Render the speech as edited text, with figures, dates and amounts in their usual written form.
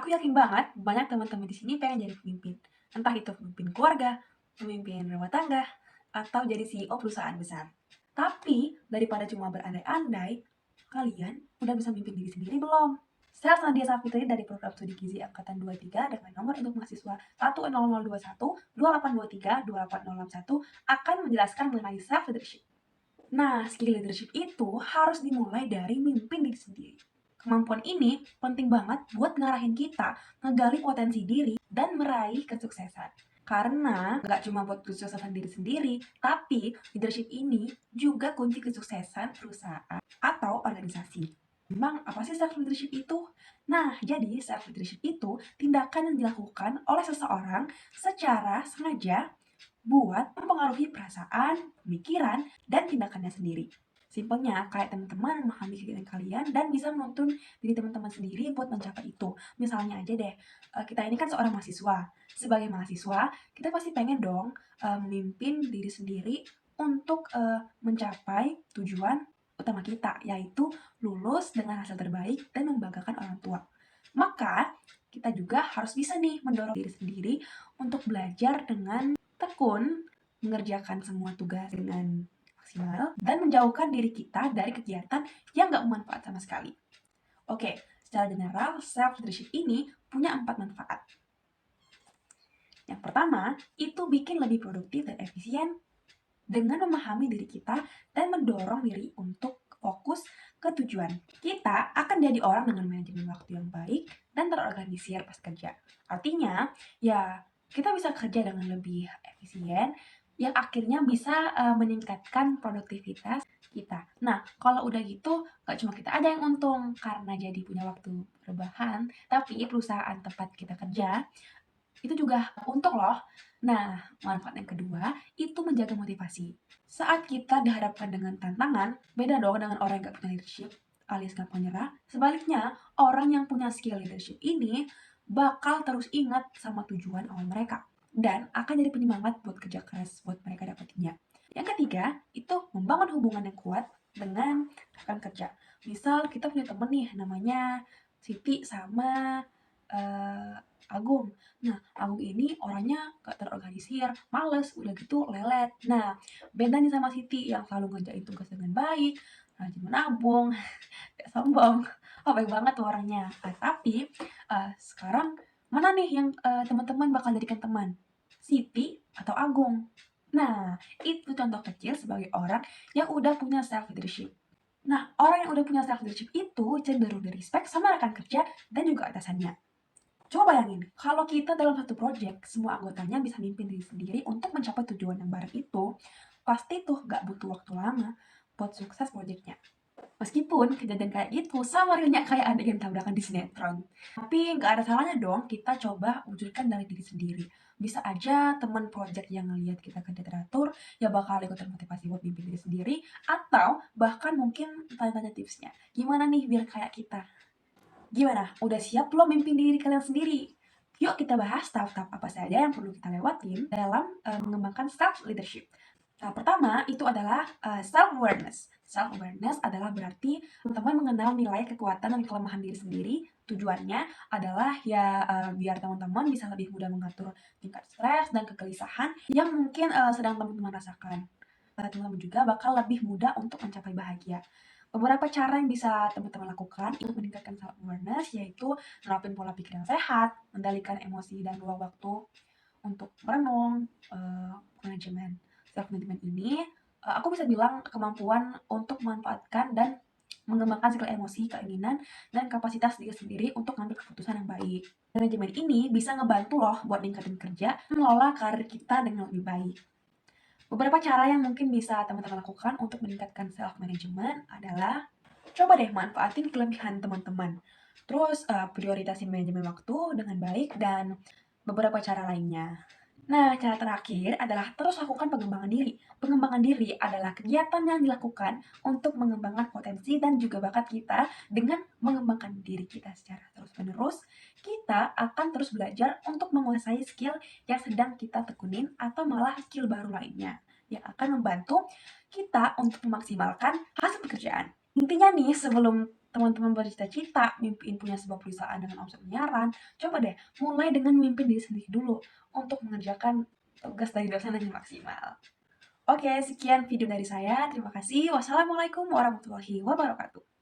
Aku yakin banget banyak teman-teman di sini pengen jadi pemimpin. Entah itu pemimpin keluarga, pemimpin rumah tangga, atau jadi CEO perusahaan besar. Tapi daripada cuma berandai-andai, kalian udah bisa mimpin diri sendiri belum? Saya Nadia Safitri dari program studi gizi angkatan 23 dengan nomor untuk mahasiswa 10021 2823 28061 akan menjelaskan mengenai self leadership. Nah, skill leadership itu harus dimulai dari mimpin diri sendiri. Kemampuan ini penting banget buat ngarahin kita, ngegali potensi diri, dan meraih kesuksesan. Karena nggak cuma buat kesuksesan diri sendiri, tapi leadership ini juga kunci kesuksesan perusahaan atau organisasi. Memang apa sih self leadership itu? Nah, jadi self leadership itu tindakan yang dilakukan oleh seseorang secara sengaja buat mempengaruhi perasaan, pemikiran, dan tindakannya sendiri. Simpelnya, kayak teman-teman memahami keinginan kalian dan bisa menuntun diri teman-teman sendiri buat mencapai itu. Misalnya aja deh, kita ini kan seorang mahasiswa. Sebagai mahasiswa, kita pasti pengen dong memimpin diri sendiri untuk mencapai tujuan utama kita, yaitu lulus dengan hasil terbaik dan membanggakan orang tua. Maka, kita juga harus bisa nih mendorong diri sendiri untuk belajar dengan tekun, mengerjakan semua tugas dengan maksimal, dan menjauhkan diri kita dari kegiatan yang nggak bermanfaat sama sekali. Oke, secara general, self-leadership ini punya 4 manfaat. Yang pertama, itu bikin lebih produktif dan efisien dengan memahami diri kita dan mendorong diri untuk fokus ke tujuan. Kita akan jadi orang dengan manajemen waktu yang baik dan terorganisir pas kerja. Artinya, ya kita bisa kerja dengan lebih efisien yang akhirnya bisa meningkatkan produktivitas kita. Nah, kalau udah gitu, gak cuma kita ada yang untung karena jadi punya waktu rebahan, tapi perusahaan tempat kita kerja itu juga untung loh. Nah, manfaat yang kedua itu menjaga motivasi. Saat kita dihadapkan dengan tantangan, beda dong dengan orang yang gak punya leadership alias gak menyerah. Sebaliknya, orang yang punya skill leadership ini bakal terus ingat sama tujuan awal mereka dan akan jadi penyemangat buat kerja keras buat mereka dapetinnya. Yang ketiga, itu membangun hubungan yang kuat dengan rekan kerja. Misal kita punya temen nih namanya Siti sama eh, Agung. Nah, Agung ini orangnya gak terorganisir, males, udah gitu lelet. Nah, beda nih sama Siti yang selalu ngerjain tugas dengan baik, rajin menabung, gak sombong. Oh, baik banget tuh orangnya. Tapi sekarang mana nih yang teman-teman bakal jadikan teman? Siti atau Agung? Nah, itu contoh kecil sebagai orang yang udah punya self leadership. Nah, orang yang udah punya self leadership itu cenderung di-respect sama rekan kerja dan juga atasannya. Coba bayangin, kalau kita dalam satu project, semua anggotanya bisa mimpin diri sendiri untuk mencapai tujuan yang bareng itu, pasti tuh gak butuh waktu lama buat sukses projectnya. Meskipun kejadian kayak gitu sama realnya kayak adegan tabrakan di sinetron. Tapi nggak ada salahnya dong kita coba wujudkan dari diri sendiri. Bisa aja teman project yang ngelihat kita kerja teratur, ya bakal ikut termotivasi buat mimpin diri sendiri, atau bahkan mungkin tanya-tanya tipsnya. Gimana nih biar kayak kita? Gimana? Udah siap belum mimpin diri kalian sendiri? Yuk kita bahas tahap-tahap apa saja yang perlu kita lewatin dalam mengembangkan self leadership. Tahap pertama itu adalah self awareness. Self awareness adalah berarti teman-teman mengenal nilai kekuatan dan kelemahan diri sendiri. Tujuannya adalah ya biar teman-teman bisa lebih mudah mengatur tingkat stres dan kegelisahan yang mungkin sedang teman-teman rasakan. Teman-teman juga bakal lebih mudah untuk mencapai bahagia. Beberapa cara yang bisa teman-teman lakukan untuk meningkatkan self awareness yaitu nerapin pola pikir yang sehat, mengendalikan emosi dan luang waktu untuk merenung, manajemen. Self management ini aku bisa bilang kemampuan untuk memanfaatkan dan mengembangkan skill emosi, keinginan, dan kapasitas diri sendiri untuk mengambil keputusan yang baik. Manajemen ini bisa ngebantu loh buat ningkatin kerja, mengelola karir kita dengan lebih baik. Beberapa cara yang mungkin bisa teman-teman lakukan untuk meningkatkan self management adalah coba deh manfaatin kelebihan teman-teman. Terus prioritasin manajemen waktu dengan baik dan beberapa cara lainnya. Nah, cara terakhir adalah terus lakukan pengembangan diri. Pengembangan diri adalah kegiatan yang dilakukan untuk mengembangkan potensi dan juga bakat kita dengan mengembangkan diri kita secara terus-menerus. Kita akan terus belajar untuk menguasai skill yang sedang kita tekunin atau malah skill baru lainnya yang akan membantu kita untuk memaksimalkan hasil pekerjaan. Intinya nih, sebelum teman-teman bercita-cita mimpiin punya sebuah perusahaan dengan omset miliaran, coba deh mulai dengan memimpin diri sendiri dulu untuk mengerjakan tugas dari dosen dengan maksimal. Oke, sekian video dari saya. Terima kasih. Wassalamualaikum warahmatullahi wabarakatuh.